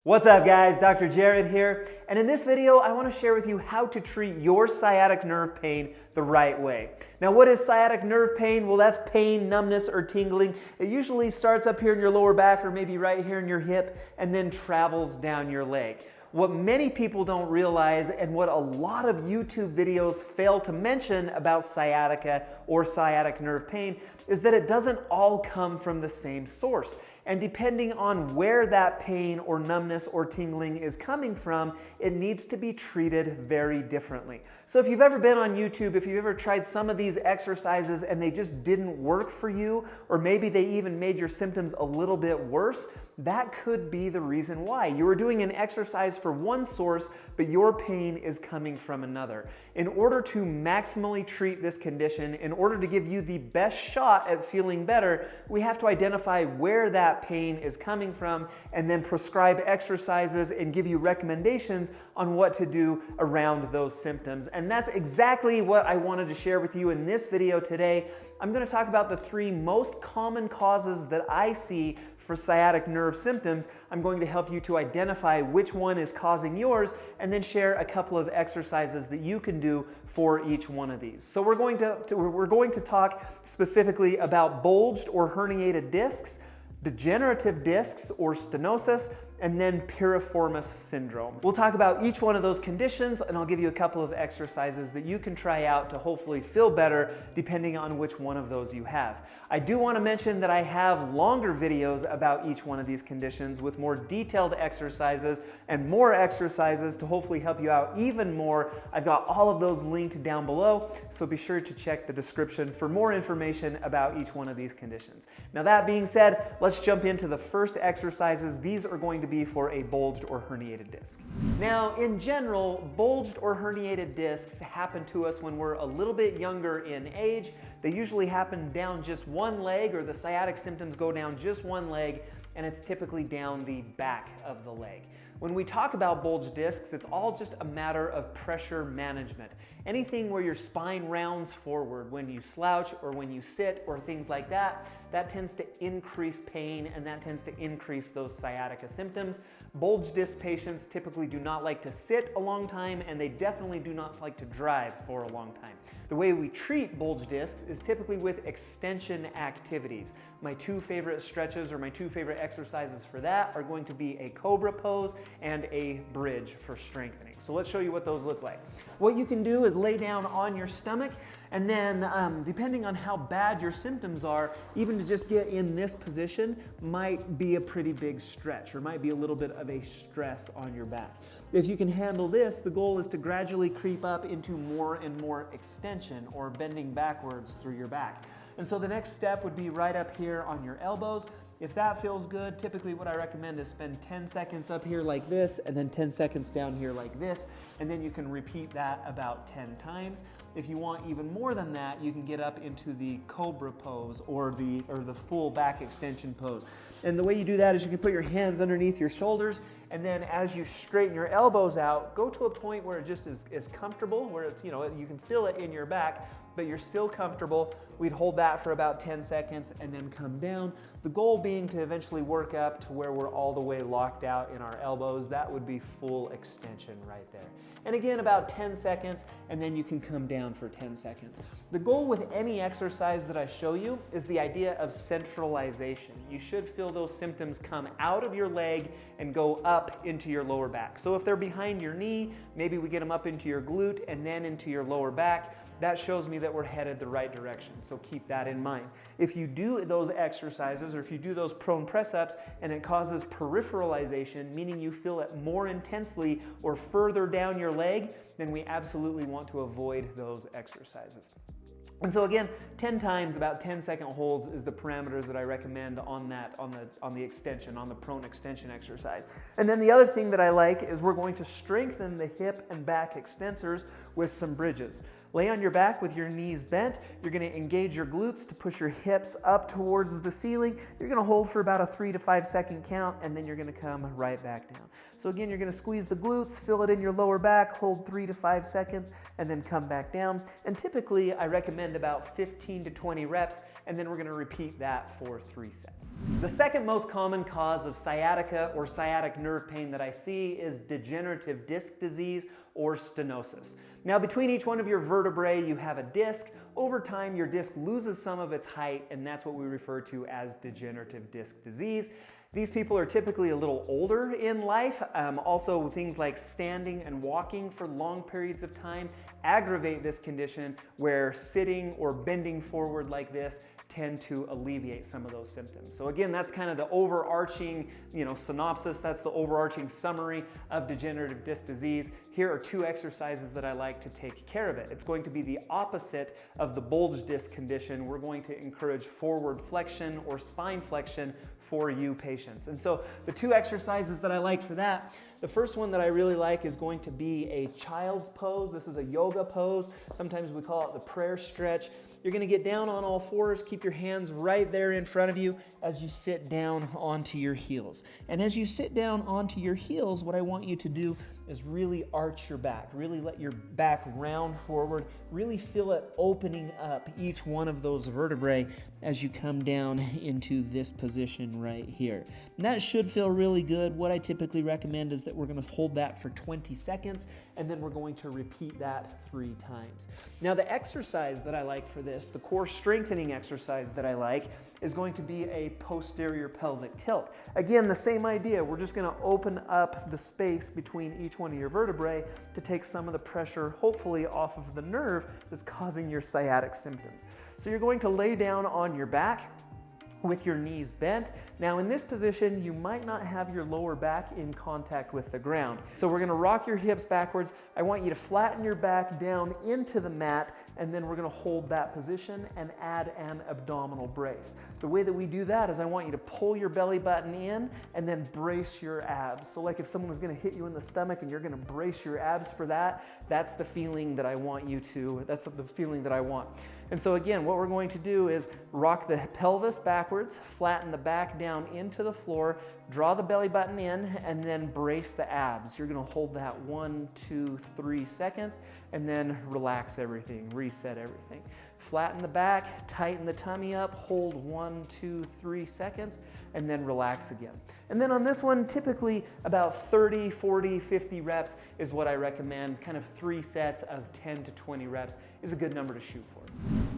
What's up guys, Dr. Jared here, and in this video I want to share with you how to treat your sciatic nerve pain the right way. Now what is sciatic nerve pain? Well, that's pain, numbness, or tingling. It usually starts up here in your lower back or maybe right here in your hip and then travels down your leg. What many people don't realize and what a lot of YouTube videos fail to mention about sciatica or sciatic nerve pain is that it doesn't all come from the same source. And depending on where that pain or numbness or tingling is coming from, it needs to be treated very differently. So if you've ever been on YouTube, if you've ever tried some of these exercises and they just didn't work for you, or maybe they even made your symptoms a little bit worse, that could be the reason why. You were doing an exercise for one source, but your pain is coming from another. In order to maximally treat this condition, in order to give you the best shot at feeling better, we have to identify where that pain is coming from and then prescribe exercises and give you recommendations on what to do around those symptoms. And that's exactly what I wanted to share with you in this video today. I'm going to talk about the three most common causes that I see for sciatic nerve symptoms. I'm going to help you to identify which one is causing yours and then share a couple of exercises that you can do for each one of these. So we're going to talk specifically about bulged or herniated discs, degenerative discs or stenosis, and then piriformis syndrome. We'll talk about each one of those conditions and I'll give you a couple of exercises that you can try out to hopefully feel better depending on which one of those you have. I do want to mention that I have longer videos about each one of these conditions with more detailed exercises and more exercises to hopefully help you out even more. I've got all of those linked down below, so be sure to check the description for more information about each one of these conditions. Now that being said, let's jump into the first exercises. These are going to be for a bulged or herniated disc. Now, in general, bulged or herniated discs happen to us when we're a little bit younger in age. They usually happen down just one leg, or the sciatic symptoms go down just one leg, and it's typically down the back of the leg. When we talk about bulged discs, it's all just a matter of pressure management. Anything where your spine rounds forward when you slouch or when you sit or things like that, that tends to increase pain and that tends to increase those sciatica symptoms. Bulged disc patients typically do not like to sit a long time and they definitely do not like to drive for a long time. The way we treat bulged discs is typically with extension activities. My two favorite stretches or my two favorite exercises for that are going to be a cobra pose and a bridge for strengthening. So let's show you what those look like. What you can do is lay down on your stomach, and then depending on how bad your symptoms are, even to just get in this position might be a pretty big stretch or might be a little bit of a stress on your back. If you can handle this, the goal is to gradually creep up into more and more extension or bending backwards through your back. And so the next step would be right up here on your elbows. If that feels good, typically what I recommend is spend 10 seconds up here like this and then 10 seconds down here like this, and then you can repeat that about 10 times. If you want even more than that, you can get up into the cobra pose or the full back extension pose. And the way you do that is you can put your hands underneath your shoulders, and then as you straighten your elbows out, go to a point where it just is comfortable, where it's, you can feel it in your back, but you're still comfortable. We'd hold that for about 10 seconds and then come down. The goal being to eventually work up to where we're all the way locked out in our elbows. That would be full extension right there. And again, about 10 seconds, and then you can come down for 10 seconds. The goal with any exercise that I show you is the idea of centralization. You should feel those symptoms come out of your leg and go up into your lower back. So if they're behind your knee, maybe we get them up into your glute and then into your lower back. That shows me that we're headed the right direction, so keep that in mind. If you do those exercises or if you do those prone press-ups and it causes peripheralization, meaning you feel it more intensely or further down your leg, then we absolutely want to avoid those exercises. And so again, 10 times, about 10-second holds is the parameters that I recommend on the extension, on the prone extension exercise. And then the other thing that I like is we're going to strengthen the hip and back extensors with some bridges. Lay on your back with your knees bent. You're going to engage your glutes to push your hips up towards the ceiling. You're going to hold for about a 3 to 5 second count, and then you're going to come right back down. So again, you're going to squeeze the glutes, feel it in your lower back, hold 3 to 5 seconds, and then come back down. And typically, I recommend about 15 to 20 reps, and then we're going to repeat that for 3 sets. The second most common cause of sciatica or sciatic nerve pain that I see is degenerative disc disease or stenosis. Now, between each one of your vertebrae, you have a disc. Over time, your disc loses some of its height, and that's what we refer to as degenerative disc disease. These people are typically a little older in life. Also, things like standing and walking for long periods of time aggravate this condition, where sitting or bending forward like this tend to alleviate some of those symptoms. So again, that's kind of the overarching, synopsis. That's the overarching summary of degenerative disc disease. Here are 2 exercises that I like to take care of it. It's going to be the opposite of the bulge disc condition. We're going to encourage forward flexion or spine flexion for you patients. And so the 2 exercises that I like for that, the first one that I really like is going to be a child's pose. This is a yoga pose. Sometimes we call it the prayer stretch. You're going to get down on all fours, keep your hands right there in front of you as you sit down onto your heels. And as you sit down onto your heels, what I want you to do is really arch your back, really let your back round forward, really feel it opening up each one of those vertebrae as you come down into this position right here. And that should feel really good. What I typically recommend is that we're going to hold that for 20 seconds, and then we're going to repeat that 3 times. Now, the exercise that I like for this, the core strengthening exercise that I like, is going to be a posterior pelvic tilt. Again, the same idea. We're just going to open up the space between each one of your vertebrae to take some of the pressure, hopefully, off of the nerve that's causing your sciatic symptoms. So you're going to lay down on your back with your knees bent. Now, in this position, you might not have your lower back in contact with the ground. So we're going to rock your hips backwards. I want you to flatten your back down into the mat, and then we're going to hold that position and add an abdominal brace. The way that we do that is I want you to pull your belly button in and then brace your abs. So like if someone was going to hit you in the stomach and you're going to brace your abs for that, that's the feeling that I want you to, that's the feeling that I want. And so again, what we're going to do is rock the pelvis backwards, flatten the back down into the floor, draw the belly button in, and then brace the abs. You're going to hold that 1, 2, 3 seconds, and then relax everything, reset everything. Flatten the back, tighten the tummy up, hold 1, 2, 3 seconds, and then relax again. And then on this one, typically about 30, 40, 50 reps is what I recommend. Kind of 3 sets of 10 to 20 reps is a good number to shoot for.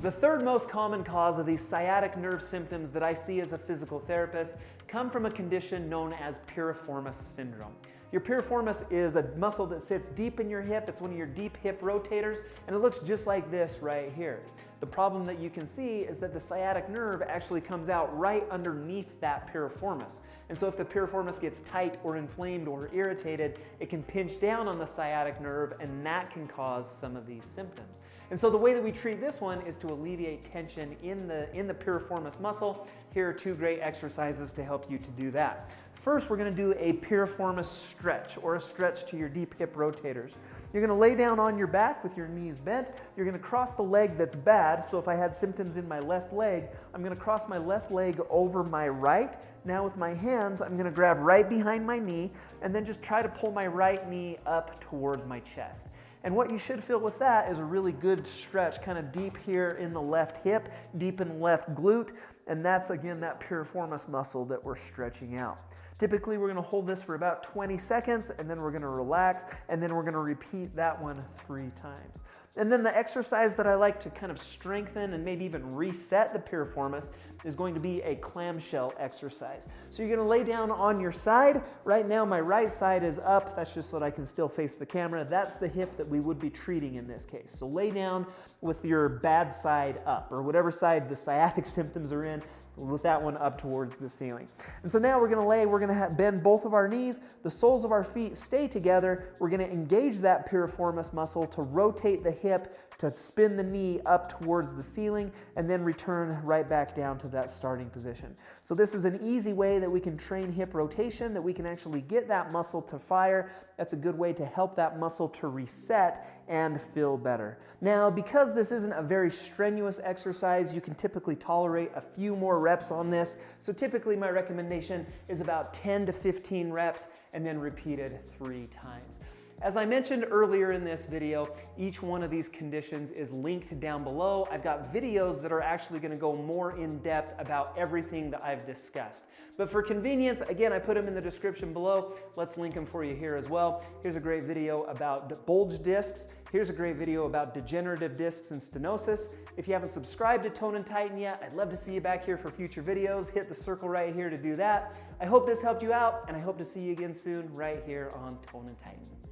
The third most common cause of these sciatic nerve symptoms that I see as a physical therapist come from a condition known as piriformis syndrome. Your piriformis is a muscle that sits deep in your hip. It's one of your deep hip rotators, and it looks just like this right here. The problem that you can see is that the sciatic nerve actually comes out right underneath that piriformis. And so if the piriformis gets tight or inflamed or irritated, it can pinch down on the sciatic nerve, and that can cause some of these symptoms. And so the way that we treat this one is to alleviate tension in the piriformis muscle. Here are 2 great exercises to help you to do that. First, we're going to do a piriformis stretch, or a stretch to your deep hip rotators. You're going to lay down on your back with your knees bent. You're going to cross the leg that's bad. So if I had symptoms in my left leg, I'm going to cross my left leg over my right. Now with my hands, I'm going to grab right behind my knee and then just try to pull my right knee up towards my chest. And what you should feel with that is a really good stretch, kind of deep here in the left hip, deep in the left glute. And that's, again, that piriformis muscle that we're stretching out. Typically, we're going to hold this for about 20 seconds, and then we're going to relax, and then we're going to repeat that one 3 times. And then the exercise that I like to kind of strengthen and maybe even reset the piriformis is going to be a clamshell exercise. So you're going to lay down on your side. Right now, my right side is up. That's just so that I can still face the camera. That's the hip that we would be treating in this case. So lay down with your bad side up, or whatever side the sciatic symptoms are in, with that one up towards the ceiling. And so now we're going to bend both of our knees. The soles of our feet stay together. We're going to engage that piriformis muscle to rotate the hip to spin the knee up towards the ceiling and then return right back down to that starting position. So this is an easy way that we can train hip rotation, that we can actually get that muscle to fire. That's a good way to help that muscle to reset and feel better. Now, because this isn't a very strenuous exercise, you can typically tolerate a few more reps on this. So typically my recommendation is about 10 to 15 reps and then repeated 3 times. As I mentioned earlier in this video, each one of these conditions is linked down below. I've got videos that are actually going to go more in depth about everything that I've discussed. But for convenience, again, I put them in the description below. Let's link them for you here as well. Here's a great video about bulge discs. Here's a great video about degenerative discs and stenosis. If you haven't subscribed to Tone and Tighten yet, I'd love to see you back here for future videos. Hit the circle right here to do that. I hope this helped you out, and I hope to see you again soon right here on Tone and Tighten.